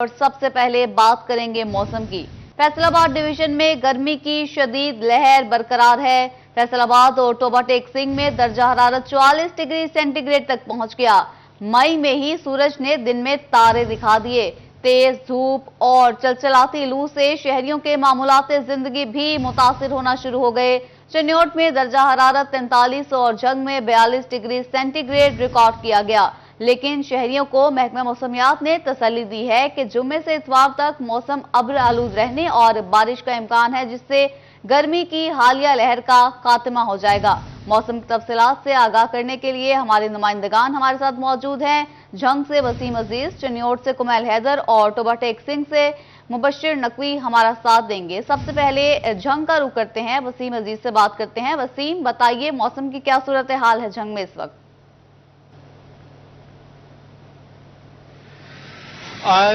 और सबसे पहले बात करेंगे मौसम की। फैसलाबाद डिवीजन में गर्मी की शदीद लहर बरकरार है। फैसलाबाद और टोबा टेक सिंह में दर्जा हरारत 44 डिग्री सेंटीग्रेड तक पहुंच गया। मई में ही सूरज ने दिन में तारे दिखा दिए। तेज धूप और चलचलाती लू से शहरियों के मामूलाते जिंदगी भी मुतासिर होना शुरू हो गए। चन्योट में दर्जा हरारत 43 और जंग में 42 डिग्री सेंटीग्रेड रिकॉर्ड किया गया। लेकिन शहरियों को महकमा मौसमियात ने तसल्ली दी है कि जुम्मे से इतवार तक मौसम अब्र आलूद रहने और बारिश का इम्कान है, जिससे गर्मी की हालिया लहर का खात्मा हो जाएगा। मौसम की तफसीलात से आगाह करने के लिए हमारे नुमाइंदगान हमारे साथ मौजूद हैं। झंग से वसीम अजीज, चन्योट से कुमैल हैदर और टोबा टेक सिंह से मुबशिर नकवी हमारा साथ देंगे। सबसे पहले झंग का रुख करते हैं, वसीम अजीज से बात करते हैं। वसीम, बताइए मौसम की क्या सूरत हाल है झंग में इस वक्त?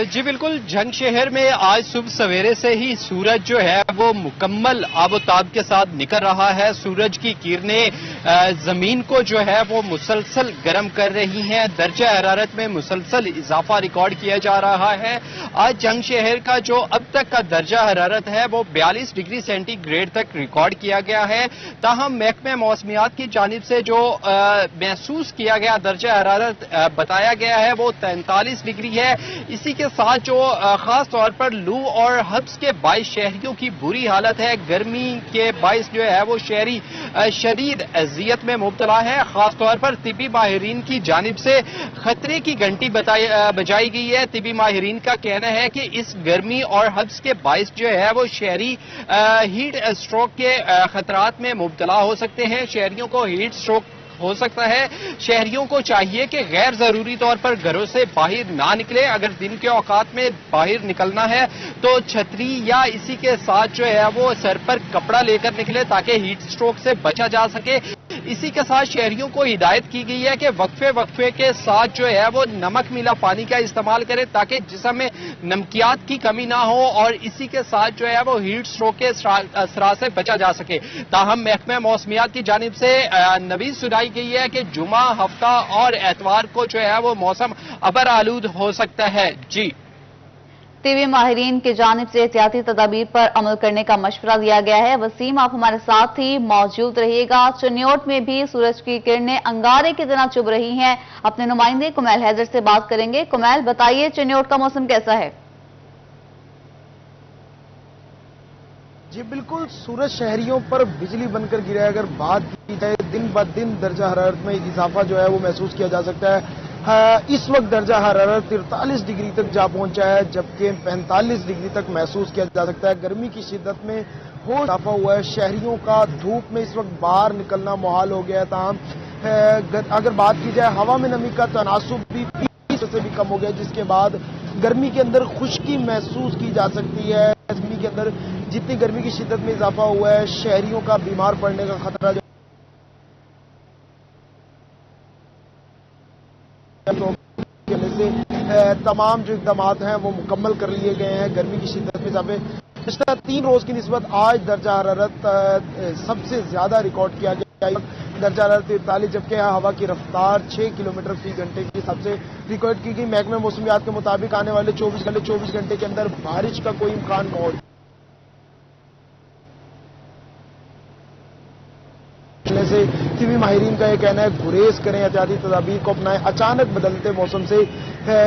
जी बिल्कुल, झंग शहर में आज सुबह सवेरे से ही सूरज जो है वो मुकम्मल आबोताब के साथ निकल रहा है। सूरज की किरणें जमीन को जो है वो मुसलसल गर्म कर रही हैं। दर्जा हरारत में मुसलसल इजाफा रिकॉर्ड किया जा रहा है। आज झंग शहर का जो अब तक का दर्जा हरारत है वो 42 डिग्री सेंटीग्रेड तक रिकॉर्ड किया गया है। ताहम महकमे मौसमियात की जानिब से जो महसूस किया गया दर्जा हरारत बताया गया है वो 43 डिग्री है। इसी के साथ जो खास तौर पर लू और हब्स के बाइस शहरियों की बुरी हालत है। गर्मी के बाइस जो है वो शहरी शदीद अजियत में मुब्तला है। खास तौर पर तिबी माहिरीन की जानिब से खतरे की घंटी बजाई गई है। तिबी माहिरीन का कहना है कि इस गर्मी और हब्स के बाइस जो है वो शहरी हीट स्ट्रोक के खतरात में मुब्तला हो सकते हैं। शहरियों को हीट स्ट्रोक हो सकता है। शहरियों को चाहिए कि गैर जरूरी तौर पर घरों से बाहर ना निकले। अगर दिन के औकात में बाहर निकलना है तो छतरी या इसी के साथ जो है वो सर पर कपड़ा लेकर निकले ताकि हीट स्ट्रोक से बचा जा सके। इसी के साथ शहरियों को हिदायत की गई है कि वक्फे के साथ जो है वो नमक मिला पानी का इस्तेमाल करें ताकि जिस्म में नमकियात की कमी ना हो और इसी के साथ जो है वो हीट स्ट्रोक के असरा से बचा जा सके। ताहम महकमा मौसमियात की जानिब से नवीद सुनाई गई है कि जुमा, हफ्ता और एतवार को जो है वो मौसम अबर आलूद हो सकता है। जी, टीवी माहिरीन की जानिब से एहतियाती तदाबीर पर अमल करने का मशवरा दिया गया है। वसीम, आप हमारे साथ ही मौजूद रहिएगा। चन्योट में भी सूरज की किरणें अंगारे की तरह चुभ रही हैं। अपने नुमाइंदे कुमैल हैदर से बात करेंगे। कुमैल, बताइए चन्योट का मौसम कैसा है? जी बिल्कुल, सूरज शहरियों पर बिजली बनकर गिरा है। अगर बात की जाए दिन ब दिन दर्जा हरारत में इजाफा जो है वो महसूस किया जा सकता है। इस वक्त दर्जा हरारत 43 डिग्री तक जा पहुंचा है, जबकि 45 डिग्री तक महसूस किया जा सकता है। गर्मी की शिद्दत में हो इजाफा हुआ है। शहरियों का धूप में इस वक्त बाहर निकलना मुहाल हो गया है। ताहम अगर बात की जाए हवा में नमी का तनासुब भी 20 से भी कम हो गया, जिसके बाद गर्मी के अंदर खुश्की महसूस की जा सकती है। गर्मी के अंदर जितनी गर्मी की शिद्दत में इजाफा हुआ है, शहरियों का बीमार पड़ने का खतरा जो से तमाम जो इक़दामात हैं वो मुकम्मल कर लिए गए हैं। गर्मी की शिद्दत में इजाफे पिछले 3 रोज की निस्बत आज दर्जा हरारत सबसे ज्यादा रिकॉर्ड किया गया। दर्जा हरारत 43, जबकि हवा की रफ्तार 6 किलोमीटर फी घंटे के हिसाब से रिकॉर्ड की गई। महकमे मौसमियात के मुताबिक आने वाले 24 घंटे के अंदर बारिश का कोई इम्कान नहीं से टीवी माहिरीन का यह कहना है गुरेज करें, एहतियाती तदाबीर को अपनाएं। अचानक बदलते मौसम से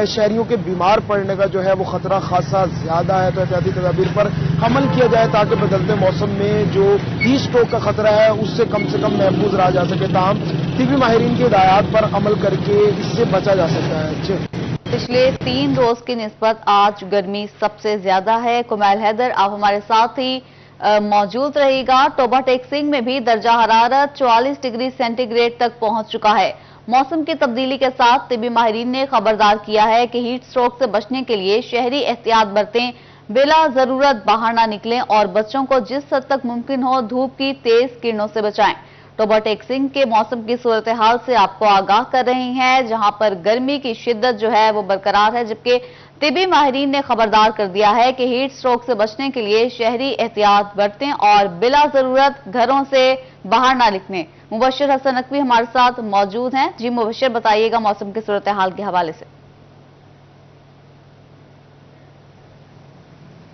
शहरियों के बीमार पड़ने का जो है वो खतरा खासा ज्यादा है, तो एहतियाती तदाबीर पर अमल किया जाए ताकि बदलते मौसम में जो हीट स्ट्रोक का खतरा है उससे कम महफूज रहा जा सके। ताहम टीवी माहिरीन की हिदायत पर अमल करके इससे बचा जा सकता है। पिछले 3 रोज की निस्बत आज गर्मी सबसे ज्यादा है। कुमैल हैदर, आप हमारे साथ ही मौजूद रहेगा। टोबा टेक सिंह में भी दर्जा हरारत 44 डिग्री सेंटीग्रेड तक पहुंच चुका है। मौसम की तब्दीली के साथ तिबी माहिरीन ने खबरदार किया है कि हीट स्ट्रोक से बचने के लिए शहरी एहतियात बरतें, बिला जरूरत बाहर ना निकलें और बच्चों को जिस हद तक मुमकिन हो धूप की तेज किरणों से बचाएं। टोबा टेक सिंह के मौसम की सूरत हाल से आपको आगाह कर रही हैं, जहां पर गर्मी की शिद्दत जो है वो बरकरार है, जबकि तिबी माहिरीन ने खबरदार कर दिया है कि हीट स्ट्रोक से बचने के लिए शहरी एहतियात बरतें और बिला जरूरत घरों से बाहर ना निकलें। मुबशिर हसन नकवी हमारे साथ मौजूद हैं। जी मुबशिर, बताइएगा मौसम की सूरत हाल के हवाले से।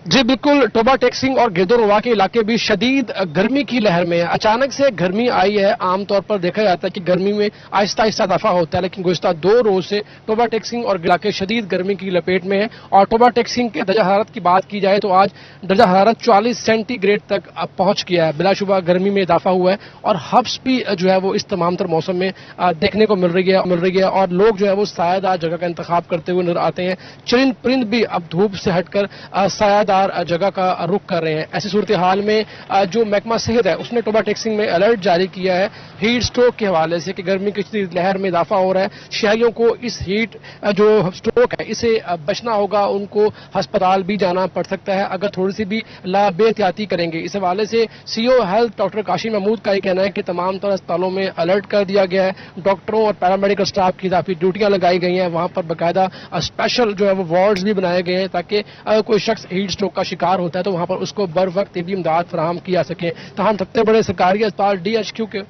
जी बिल्कुल, टोबा टेक्सिंग और गिरदोरवा के इलाके भी शदीद गर्मी की लहर में है। अचानक से गर्मी आई है। आमतौर पर देखा जाता है कि गर्मी में आहिस्ता आहिस्ता इजाफा होता है, लेकिन गुज़िश्ता 2 रोज से टोबा टेक्सिंग और इलाके शदीद गर्मी की लपेट में है। और टोबा टेक्सिंग के दर्जा हरारत की बात की जाए तो आज दर्जा हरारत 44 सेंटीग्रेड तक पहुंच गया है। बिलाशुबा गर्मी में इजाफा हुआ है और हब्स भी जो है वो इस तमाम तर मौसम में देखने को मिल रही है और लोग जो है वो सायादार जगह का इंतखाब करते हुए नजर आते हैं। चरिंद परिंद भी अब धूप से हटकर सायादार जगह का रुख कर रहे हैं। ऐसी सूरत हाल में जो महकमा सेहत है उसने टोबा टेक्सिंग में अलर्ट जारी किया है हीट स्ट्रोक के हवाले से कि गर्मी की लहर में इजाफा हो रहा है। शहरियों को इस हीट जो स्ट्रोक है इसे बचना होगा, उनको अस्पताल भी जाना पड़ सकता है अगर थोड़ी सी भी बेहतियाती करेंगे। इस हवाले से CO health doctor Qasim Mahmood का ये कहना है कि तमाम तरह अस्पतालों में अलर्ट कर दिया गया है। डॉक्टरों और पैरामेडिकल स्टाफ की इजाफी ड्यूटियां लगाई गई हैं। वहां पर बाकायदा स्पेशल जो है वो वार्ड्स भी बनाए गए हैं ताकि अगर कोई शख्स हीट स्ट्रोक का शिकार होता है तो वहां पर उसको बर वक्त भी इमदाद फराहम की जा सके। तमाम सबसे बड़े सरकारी अस्पताल DHQ के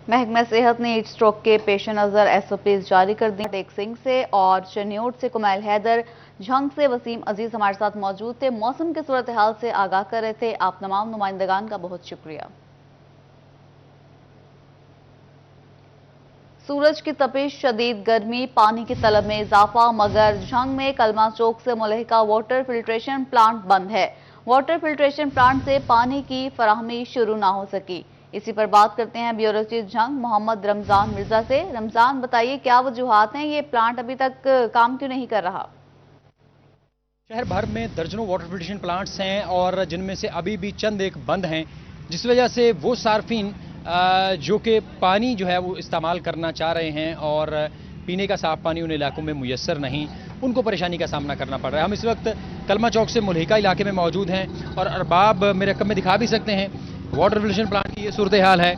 महकमा सेहत ने हीट स्ट्रोक के पेश नज़र SOPs जारी कर दी। टेक्सिंग से और चनियोट से कुमैल हैदर, झंग से वसीम अजीज हमारे साथ मौजूद थे। मौसम की सूरत हाल से आगाह कर रहे थे। आप तमाम नुमाइंदगान का बहुत शुक्रिया। सूरज की तपिश, शदीद गर्मी, पानी की तलब में इजाफा, मगर झंग में कलमा चौक से मुलहिका वाटर फिल्ट्रेशन प्लांट बंद है। वाटर फिल्ट्रेशन प्लांट से पानी की फराहमी शुरू ना हो सकी। इसी पर बात करते हैं ब्यूरो चीफ झंग मोहम्मद रमजान मिर्जा से। रमजान, बताइए क्या वजूहात हैं, ये प्लांट अभी तक काम क्यों नहीं कर रहा? शहर भर में दर्जनों वाटर फिल्ट्रेशन प्लांट्स हैं और जिनमें से अभी भी चंद एक बंद हैं, जिस वजह से वो सार्फिन जो कि पानी जो है वो इस्तेमाल करना चाह रहे हैं और पीने का साफ पानी उन इलाकों में मुयस्सर नहीं, उनको परेशानी का सामना करना पड़ रहा है। हम इस वक्त कलमा चौक से मुल्हिका इलाके में मौजूद हैं और अरबाब मेरे रकम में दिखा भी सकते हैं। वाटर फिल्ट्रेशन प्लांट की ये सूरत हाल है।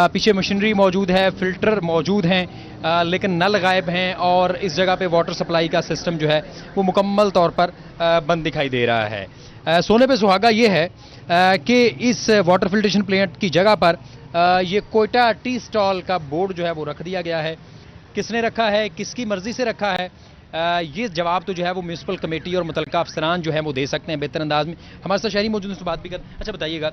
पीछे मशीनरी मौजूद है, फिल्टर मौजूद हैं, लेकिन नल गायब हैं और इस जगह पे वाटर सप्लाई का सिस्टम जो है वो मुकम्मल तौर पर बंद दिखाई दे रहा है। सोने पे सुहागा ये है कि इस वाटर फिल्ट्रेशन प्लांट की जगह पर ये कोयटा टी स्टॉल का बोर्ड जो है वो रख दिया गया है। किसने रखा है, किसकी मर्जी से रखा है, ये जवाब तो जो है वो म्यूनसिपल कमेटी और मुतलका अफसरान जो है वो दे सकते हैं बेहतर अंदाज में। हमारे साथ शहरी मौजूद हैं, बात भी कर। अच्छा बताइएगा,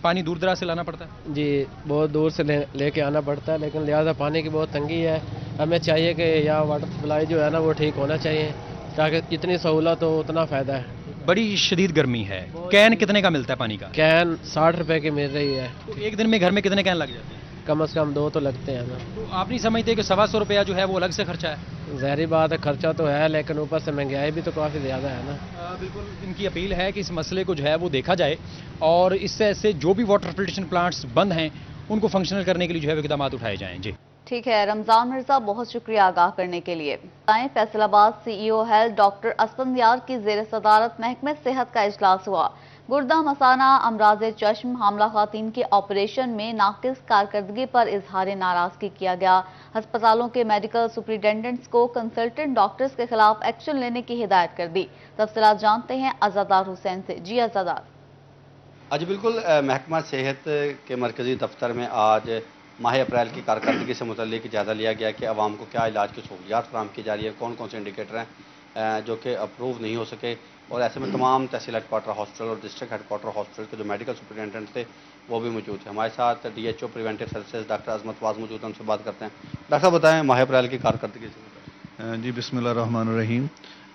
पानी दूर दराज से लाना पड़ता है? जी, बहुत दूर से लेके आना पड़ता है, लेकिन लिहाजा पानी की बहुत तंगी है। हमें चाहिए कि यहाँ वाटर सप्लाई जो है ना वो ठीक होना चाहिए, ताकि जितनी सहूलत हो उतना फ़ायदा है। बड़ी शदीद गर्मी है। कैन कितने का मिलता है पानी का? कैन 60 रुपए की मिल रही है। तो एक दिन में घर में कितने कैन लग जाते हैं? कम से कम 2 तो लगते हैं ना। तो आप नहीं समझते कि 125 रुपया जो है वो अलग से खर्चा है? ज़ाहिर बात है, खर्चा तो है, लेकिन ऊपर से महंगाई भी तो काफ़ी ज़्यादा है ना। बिल्कुल, इनकी अपील है कि इस मसले को जो है वो देखा जाए और इससे ऐसे जो भी वाटर फिल्ट्रेशन प्लांट्स बंद हैं उनको फंक्शनल करने के लिए जो है इकदाम उठाए जाएं। जी ठीक है रमजान मिर्जा, बहुत शुक्रिया आगाह करने के लिए। Faisalabad CEO health doctor Asfandyar की जेर सदारत महकमे सेहत का इजलास हुआ। गुर्दा मसाना अमराज चश्म हामला खातून के ऑपरेशन में नाकिस कारकर्दगी पर इजहार नाराजगी किया गया। अस्पतालों के मेडिकल सुपरिटेंडेंट्स को कंसल्टेंट डॉक्टर्स के खिलाफ एक्शन लेने की हिदायत कर दी। तफसीलात जानते हैं अज़ादार हुसैन से। जी अज़ादार। आज बिल्कुल महकमा सेहत के मरकजी दफ्तर में आज माह अप्रैल की कारकर्दगी से मुतल्लिक जायजा लिया गया कि आवाम को क्या इलाज की सहूलियात फराहम की जा रही है, कौन कौन से इंडिकेटर हैं जो कि अप्रूव नहीं हो सके, और ऐसे में तमाम तहसील हेडक्वार्टर हॉस्पिटल और डिस्ट्रिक्ट हेडक्वार्टर हॉस्पिटल के जो मेडिकल सुपरिटेंडेंट थे वो भी मौजूद थे। हमारे साथ DHO preventive services doctor Azmat was मौजूद हैं, उनसे बात करते हैं। डॉक्टर साहब बताएं माह अप्रैल की कारकर्दगी से। जी बिस्मिल्लाहिर्रहमानिर्रहीम।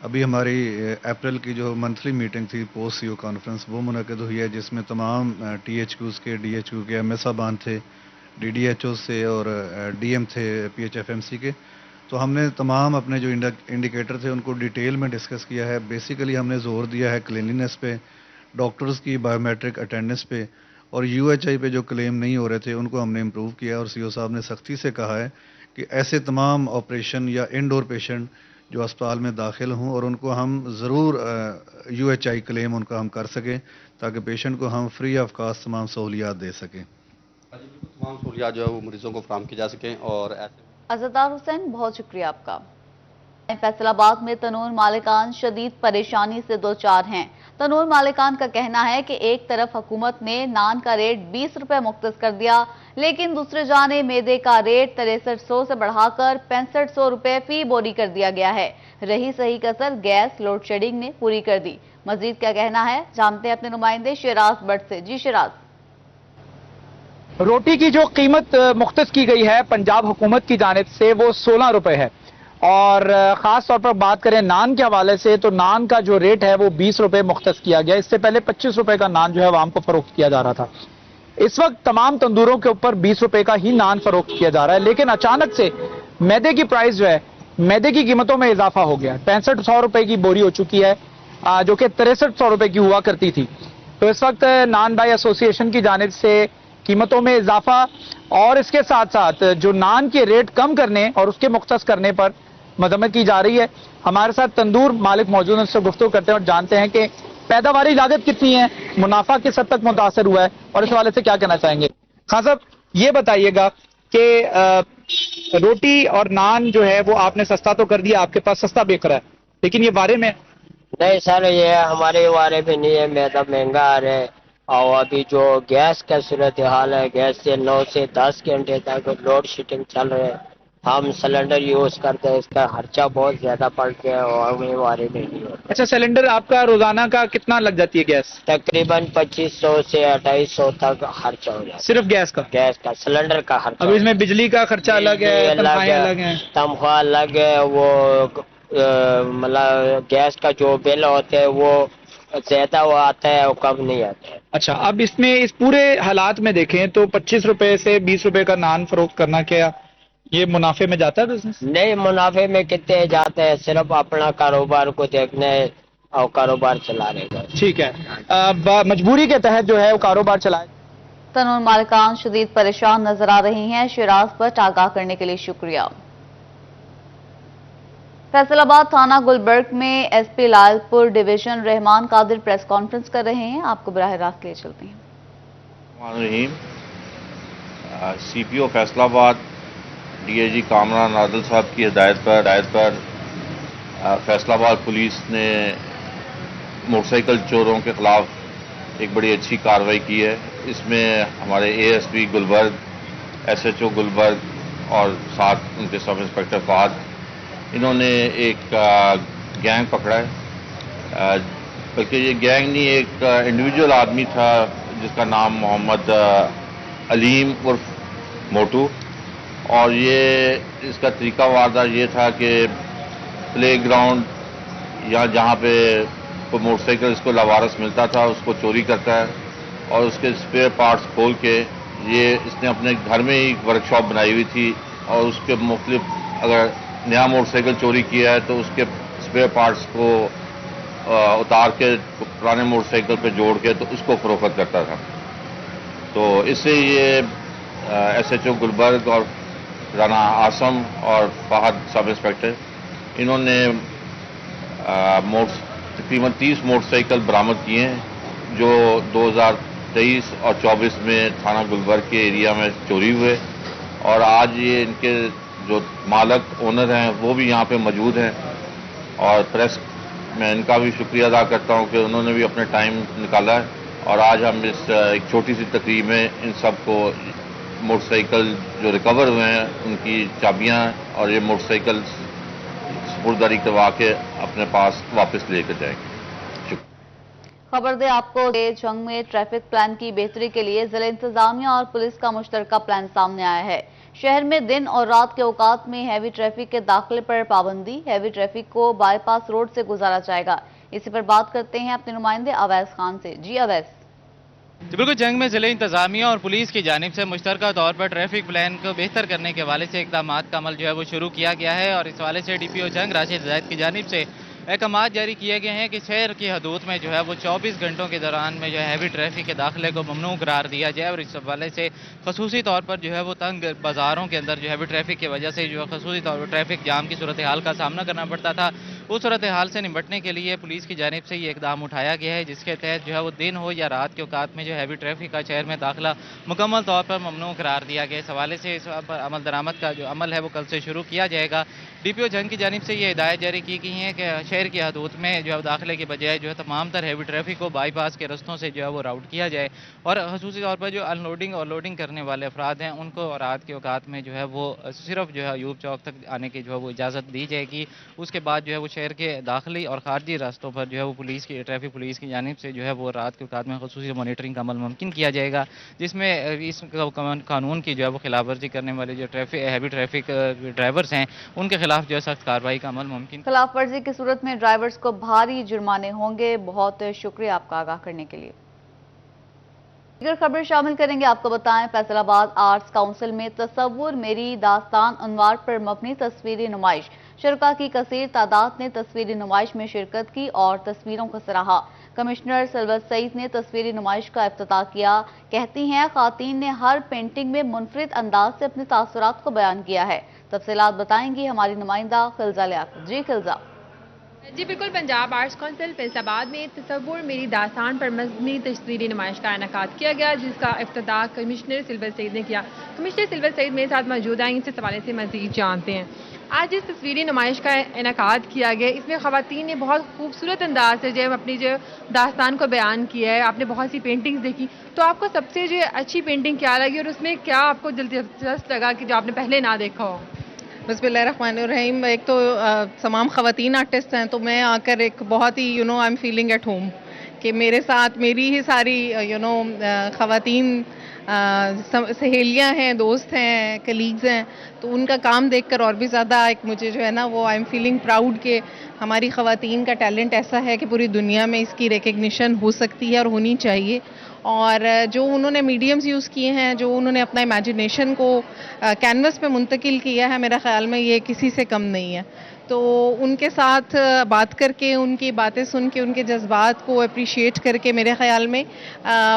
अभी हमारी अप्रैल की जो मंथली मीटिंग थी पोस्ट CO कॉन्फ्रेंस वो मुनक़िद हुई है, जिसमें तमाम THQs के DHQ के MS साहबान थे, DDHO से और DM थे PHFMC के। तो हमने तमाम अपने जो इंडिकेटर थे उनको डिटेल में डिस्कस किया है। बेसिकली हमने जोर दिया है क्लीनलीनेस पे, डॉक्टर्स की बायोमेट्रिक अटेंडेंस पे, और UHI पे जो क्लेम नहीं हो रहे थे उनको हमने इम्प्रूव किया। और CO साहब ने सख्ती से कहा है कि ऐसे तमाम ऑपरेशन या इंडोर पेशेंट जो अस्पताल में दाखिल हों और उनको हम ज़रूर UHI क्लेम उनका हम कर सकें, ताकि पेशेंट को हम फ्री ऑफ कास्ट तमाम सहूलियात दे सकें। तमाम सहूलियात जो है वो मरीजों को फराहम की जा सकें। और ऐसे अज़ादार हुसैन, बहुत शुक्रिया आपका। फैसलाबाद में तनूर मालिकान शदीद परेशानी से दो चार हैं। तनूर मालिकान का कहना है कि एक तरफ हुकूमत ने नान का रेट 20 रुपए मुख्तस कर दिया, लेकिन दूसरे जाने मैदे का रेट 6300 से बढ़ाकर 6500 रुपए फी बोरी कर दिया गया है। रही सही कसर गैस लोड शेडिंग ने पूरी कर दी। मजीद क्या कहना है जानते हैं अपने नुमाइंदे शिराज बट से। जी शिराज। रोटी की जो कीमत मुख्तस की गई है पंजाब हुकूमत की जानिब से वो 16 रुपए है, और खास तौर पर बात करें नान के हवाले से तो नान का जो रेट है वो 20 रुपए मुख्तस किया गया। इससे पहले 25 रुपए का नान जो है आवाम को फरोख्त किया जा रहा था। इस वक्त तमाम तंदूरों के ऊपर 20 रुपए का ही नान फरोख्त किया जा रहा है, लेकिन अचानक से मैदे की प्राइस जो है, मैदे की कीमतों में इजाफा हो गया। 6500 रुपए की बोरी हो चुकी है, जो कि 6300 रुपए की हुआ करती थी। तो इस वक्त नान बाई एसोसिएशन की जानिब से कीमतों में इजाफा और इसके साथ साथ जो नान के रेट कम करने और उसके मुख्तस करने पर मजम्मत की जा रही है। हमारे साथ तंदूर मालिक मौजूद हैं, उससे गुफ्तगू करते हैं और जानते हैं कि पैदावारी लागत कितनी है, मुनाफा किस हद तक मुतासर हुआ है और इस हवाले से क्या कहना चाहेंगे। खान साहब ये बताइएगा कि रोटी और नान जो है वो आपने सस्ता तो कर दिया, आपके पास सस्ता बिक रहा है, लेकिन ये बारे में नहीं सर, ये हमारे बारे में नहीं है, मैदा महंगा आ रहा है। और अभी जो गैस का सूरत हाल है, गैस से 9 से 10 घंटे तक लोड शेडिंग चल रहा है। हम सिलेंडर यूज करते हैं, इसका खर्चा बहुत ज्यादा पड़ गया और हमें बारे में नहीं है। अच्छा, सिलेंडर आपका रोजाना का कितना लग जाती है गैस? तकरीबन 2500 से 2800 तक खर्चा हो जाता है। सिर्फ गैस का? गैस का, सिलेंडर का खर्चा। अब इसमें बिजली का खर्चा अलग है, तनख्वाहें अलग हैं, तनख्वाह अलग है। वो मतलब गैस का जो बिल होते है वो ज्यादा वो आता है और कम नहीं आता है। अच्छा, अब इसमें इस पूरे हालात में देखें तो 25 रुपए से 20 रुपए का नान फरोख्त करना क्या ये मुनाफे में जाता है बिजनेस? नहीं, मुनाफे में कितने जाते हैं, सिर्फ अपना कारोबार को देखने और कारोबार चला रहेगा। ठीक है, मजबूरी के तहत जो है वो कारोबार चलाए। तनूर मालिकान शदीद परेशान नजर आ रही हैं। शिराज पर आगाह करने के लिए शुक्रिया। फैसलाबाद थाना गुलबर्ग में SP Lalpur division Rehman Qadir press conference कर रहे हैं। आपको बराह रास्त ले चलते हैं। सीपीओ फैसलाबाद डीआईजी कामरान आदिल साहब की हिदायत पर फैसलाबाद पुलिस ने मोटरसाइकिल चोरों के खिलाफ एक बड़ी अच्छी कार्रवाई की है। इसमें हमारे एएसपी गुलबर्ग, एसएचओ गुलबर्ग और साथ उनके सब इंस्पेक्टर फहद, इन्होंने एक गैंग पकड़ा है। बल्कि ये गैंग नहीं, एक इंडिविजुअल आदमी था जिसका नाम मोहम्मद अलीम उर्फ मोटू, और ये इसका तरीका वारदात ये था कि प्ले ग्राउंड या जहाँ पे कोई मोटरसाइकिल इसको लवारस मिलता था उसको चोरी करता है और उसके स्पेयर पार्ट्स खोल के ये इसने अपने घर में ही वर्कशॉप बनाई हुई थी और उसके मुख्तलिफ अगर नया मोटरसाइकिल चोरी किया है तो उसके स्पेयर पार्ट्स को उतार के पुराने मोटरसाइकिल पे जोड़ के तो उसको फरोख्त करता था। तो इससे ये एसएचओ गुलबर्ग और राना आसम और फहद सब इंस्पेक्टर, इन्होंने तकरीबन 30 मोटरसाइकिल बरामद किए हैं जो 2023 और 24 में थाना गुलबर्ग के एरिया में चोरी हुए। और आज ये इनके जो मालक ओनर हैं वो भी यहाँ पे मौजूद हैं और प्रेस मैं इनका भी शुक्रिया अदा करता हूँ कि उन्होंने भी अपने टाइम निकाला है और आज हम इस एक छोटी सी तकरीब में इन सबको मोटरसाइकिल जो रिकवर हुए हैं उनकी चाबियाँ और ये मोटरसाइकिल सुपुर्दारी करवा के अपने पास वापस लेकर जाएंगे। खबर दे आपको कि जंग में ट्रैफिक प्लान की बेहतरी के लिए जिला इंतजामिया और पुलिस का मुश्तरका प्लान सामने आया है। शहर में दिन और रात के औकात में हैवी ट्रैफिक के दाखिले पर पाबंदी, हैवी ट्रैफिक को बाईपास रोड से गुजारा जाएगा। इसी पर बात करते हैं अपने नुमाइंदे अवैस खान से। जी अवैस। बिल्कुल, जंग में जिले इंतजामिया और पुलिस की जानिब से मुश्तरका तौर पर ट्रैफिक प्लान को बेहतर करने के हवाले से इकदाम का अमल जो है वो शुरू किया गया है और इस हवाले से डीपीओ जंग राशिद ज़ैद की जानिब से अहकाम जारी किए गए हैं कि शहर की हदूद में जो है वो 24 घंटों के दौरान में जो है हैवी ट्रैफिक के दाखिले को ममनू करार दिया जाए और इस हवाले से खसूसी तौर पर जो है वो तंग बाज़ारों के अंदर जो हैवी ट्रैफिक की वजह से जो है खसूसी तौर पर ट्रैफिक जाम की सूरत हाल का सामना करना पड़ता था उस सूरत हाल से निपटने के लिए पुलिस की जानिब से ये इकदाम उठाया गया है, जिसके तहत जो है वो दिन हो या रात के औकात में जो हैवी ट्रैफिक का शहर में दाखिला मुकम्मल तौर पर ममनू करार दिया गया। इस हवाले से इस पर अमल दरामद का जो अमल है वो कल से शुरू किया जाएगा। DPO जंग की जानिब से ये हिदायत जारी की गई है कि शहर की हदूद में जो है दाखिले के बजाय जो है तमाम तर हैवी ट्रैफिक को बाईपास के रस्तों से जो है वो राउट किया जाए और खसूसी तौर पर जो अनलोडिंग और लोडिंग करने वाले अफराद हैं उनको रात के औकात में जो है वो सिर्फ जो है अयूब चौक तक आने की जो है वो इजाज़त दी जाएगी। उसके बाद जो है वो शहर के दाखिली और खारजी रास्तों पर जो है वो ट्रैफिक पुलिस की जानिब से जो है वो रात के औकात में खसूसी मॉनिटरिंग का अमल मुमकिन किया जाएगा, जिसमें इस कानून की जो है वो खिलाफ वर्जी करने वाले जो हैवी ट्रैफिक ड्राइवर्स हैं उनके खिलाफ जो है सख्त कार्रवाई का अमल मुमकिन। खिलाफ वर्जी की सूरत में ड्राइवर्स को भारी जुर्माने होंगे। बहुत शुक्रिया आपका आगाह करने के लिए। अगर खबर शामिल करेंगे, आपको बताएं फैसलाबाद आर्ट्स काउंसिल में तस्वुर मेरी दास्तान अनवार पर मबनी तस्वीरी नुमाइश। शुरका की कसीर तादाद ने तस्वीरी नुमाइश में शिरकत की और तस्वीरों को सराहा। कमिश्नर सिल्वर सईद ने तस्वीरी नुमाइश का इफ्तिताह किया। कहती हैं खातीन ने हर पेंटिंग में मुनफरिद अंदाज से अपने तासुरात को बयान किया है। तफसीलात बताएंगी हमारी नुमाइंदा खिलजा लियाकत। जी खिलजा। जी बिल्कुल, पंजाब आर्ट्स काउंसिल फैसलाबाद में तस्वुर मेरी दास्तान पर मबनी तस्वीरी नुमाइश का इनेकाद किया गया, जिसका इफ्तिताह कमिश्नर सिल्वर सईद ने किया। कमिश्नर सिल्वर सईद मेरे साथ मौजूद हैं, इनसे हवाले से मजीद जानते हैं। आज इस तस्वीरी नुमाइश का इनेकाद किया गया, इसमें ख़वातीन ने बहुत खूबसूरत अंदाज से जो अपनी जो दास्तान को बयान किया है। आपने बहुत सी पेंटिंग्स देखी, तो आपको सबसे जो अच्छी पेंटिंग क्या लगी और उसमें क्या आपको दिलचस्प लगा कि जो आपने पहले ना देखा हो? बिस्मिल्लाहिर्रहमानिर्रहीम। एक तो तमाम ख़वातीन आर्टिस्ट हैं, तो मैं आकर एक बहुत ही I am feeling at home कि मेरे साथ मेरी ही सारी ख़वातीन सहेलियां हैं, दोस्त हैं, कलीग्स हैं, तो उनका काम देखकर और भी ज़्यादा एक मुझे जो है ना वो आई एम फीलिंग प्राउड कि हमारी ख़वातीन का टैलेंट ऐसा है कि पूरी दुनिया में इसकी रिकग्निशन हो सकती है और होनी चाहिए। और जो उन्होंने मीडियम्स यूज़ किए हैं, जो उन्होंने अपना इमेजिनेशन को कैनवस पे मुंतकिल किया है, मेरा ख़्याल में ये किसी से कम नहीं है। तो उनके साथ बात करके, उनकी बातें सुन के, उनके जज्बात को अप्रिशिएट करके मेरे ख़्याल में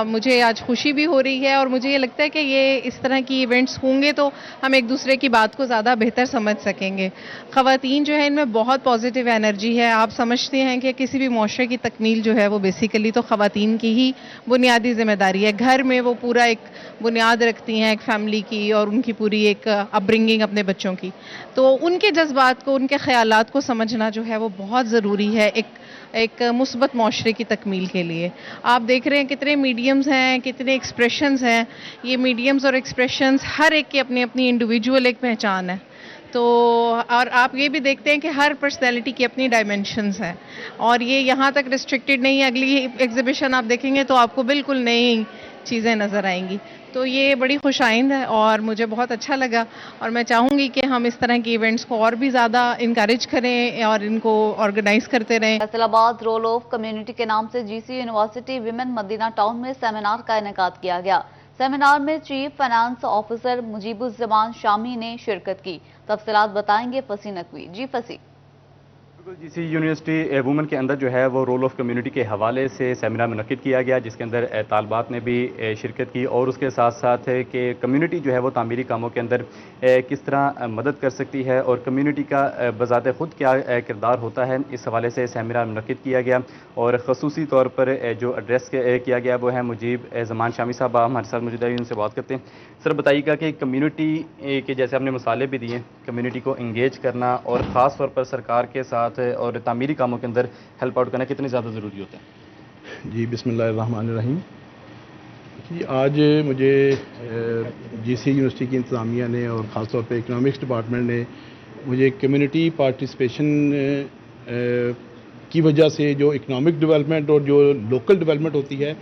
मुझे आज खुशी भी हो रही है और मुझे ये लगता है कि ये इस तरह की इवेंट्स होंगे तो हम एक दूसरे की बात को ज़्यादा बेहतर समझ सकेंगे। ख़वातीन जो है इनमें बहुत पॉजिटिव एनर्जी है। आप समझते हैं कि किसी भी मुआशरे की तकमील जो है वो बेसिकली तो ख़वातीन की ही बुनियादी ज़िम्मेदारी है। घर में वो पूरा एक बुनियाद रखती हैं एक फ़ैमिली की और उनकी पूरी एक अपब्रिंगिंग अपने बच्चों की, तो उनके जज्बात को, उनके ख्यालात को समझना जो है वो बहुत ज़रूरी है एक मुस्बत मुआशरे की तकमील के लिए। आप देख रहे हैं कितने मीडियम्स हैं, कितने एक्सप्रेशंस हैं। ये मीडियम्स और एक्सप्रेशंस हर एक की अपनी अपनी इंडिविजुअल एक पहचान है। तो और आप ये भी देखते हैं कि हर पर्सनैलिटी की अपनी डायमेंशंस हैं और ये यहाँ तक रिस्ट्रिक्टेड नहीं है। अगली एग्जीबिशन आप देखेंगे तो आपको बिल्कुल नई चीज़ें नज़र आएंगी। तो ये बड़ी खुशाइंद है और मुझे बहुत अच्छा लगा और मैं चाहूँगी कि हम इस तरह के इवेंट्स को और भी ज़्यादा इंकरेज करें और इनको ऑर्गेनाइज करते रहें। फैसलाबाद रोल ऑफ कम्युनिटी के नाम से GC university women Madina town में सेमिनार का इनेकाद किया गया। सेमिनार में chief finance officer Mujeebuzzaman Shami ने शिरकत की। तफसीलात बताएंगे फसी नकवी। जी फसी। GC यूनिवर्सिटी वुमेन के अंदर जो है वो रोल ऑफ कम्युनिटी के हवाले से सेमिनार मुनक़िद किया गया, जिसके अंदर तालबात ने भी शिरकत की और उसके साथ साथ है कि कम्युनिटी जो है वो तामीरी कामों के अंदर किस तरह मदद कर सकती है और कम्युनिटी का बज़ाते ख़ुद क्या किरदार होता है, इस हवाले से सेमिनार मुनक़िद किया गया। और ख़ुसूसी तौर पर जो एड्रेस किया गया वो है मुजीब-ज़मान शामी साहब हमारे साथ मौजूद है, उनसे बात करते हैं। सर बताइएगा कि कम्युनिटी के जैसे आपने मिसालें भी दी हैं, कम्युनिटी को इंगेज करना और ख़ास तौर पर सरकार के साथ और तामीरी कामों के अंदर हेल्प आउट करना कितनी ज़्यादा ज़रूरी होता है? जी बिस्मिल्लाहिर्रहमानिर्रहीम। जी आज मुझे GC यूनिवर्सिटी की इंतज़ामिया ने और ख़ास तौर पे इकोनॉमिक्स डिपार्टमेंट ने मुझे कम्युनिटी पार्टिसिपेशन की वजह से जो इकोनॉमिक डेवलपमेंट और जो लोकल डेवलपमेंट होती है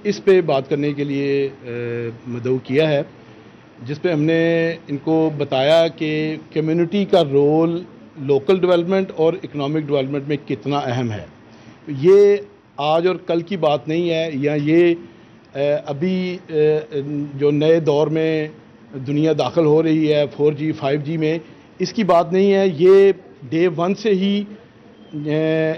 इस पे बात करने के लिए मदऊ किया है, जिस पे हमने इनको बताया कि कम्युनिटी का रोल लोकल डेवलपमेंट और इकोनॉमिक डेवलपमेंट में कितना अहम है। ये आज और कल की बात नहीं है, या ये अभी जो नए दौर में दुनिया दाखिल हो रही है 4G 5G में, इसकी बात नहीं है। ये डे 1 से ही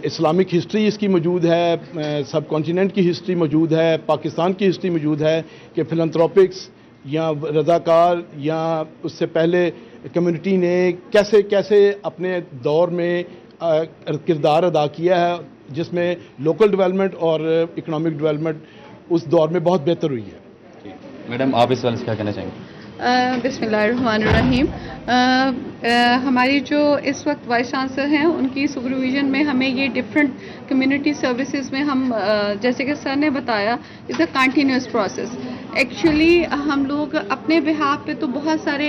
इस्लामिक हिस्ट्री इसकी मौजूद है, सब कॉन्टिनेंट की हिस्ट्री मौजूद है, पाकिस्तान की हिस्ट्री मौजूद है कि फिलंथ्रोपिक्स या रज़ाकार या उससे पहले कम्युनिटी ने कैसे कैसे अपने दौर में किरदार अदा किया है, जिसमें लोकल डेवलपमेंट और इकोनॉमिक डेवलपमेंट उस दौर में बहुत बेहतर हुई है। मैडम, आप इस वाले से क्या कहना चाहेंगे? बिस्मिल्लाहिर्रहमानिर्रहीम। हमारी जो इस वक्त वाइस चांसलर हैं, उनकी सुपरविजन में हमें ये डिफरेंट कम्युनिटी सर्विसेज में हम जैसे कि सर ने बताया, it's a continuous process. Actually हम लोग अपने बिहाफ पे तो बहुत सारे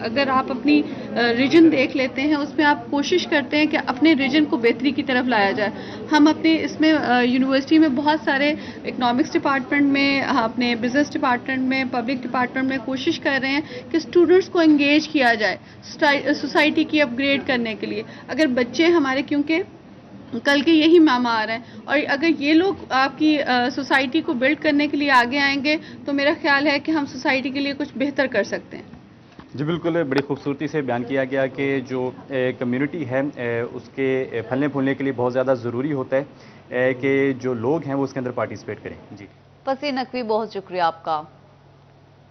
अगर आप अपनी रीजन देख लेते हैं, उसमें आप कोशिश करते हैं कि अपने रीजन को बेहतरी की तरफ लाया जाए। हम अपने इसमें यूनिवर्सिटी में बहुत सारे इकोनॉमिक्स डिपार्टमेंट में, अपने बिजनेस डिपार्टमेंट में, पब्लिक डिपार्टमेंट में कोशिश कर रहे हैं कि स्टूडेंट्स को एंगेज किया जाए सोसाइटी की अपग्रेड करने के लिए। अगर बच्चे हमारे, क्योंकि कल के यही मामार हैं, और अगर ये लोग आपकी सोसाइटी को बिल्ड करने के लिए आगे आएंगे तो मेरा ख्याल है कि हम सोसाइटी के लिए कुछ बेहतर कर सकते हैं। जी बिल्कुल, बड़ी खूबसूरती से बयान किया गया कि जो कम्युनिटी है उसके फलने फूलने के लिए बहुत ज़्यादा ज़रूरी होता है कि जो लोग हैं वो उसके अंदर पार्टिसिपेट करें। जी फसीह नकवी, बहुत शुक्रिया आपका।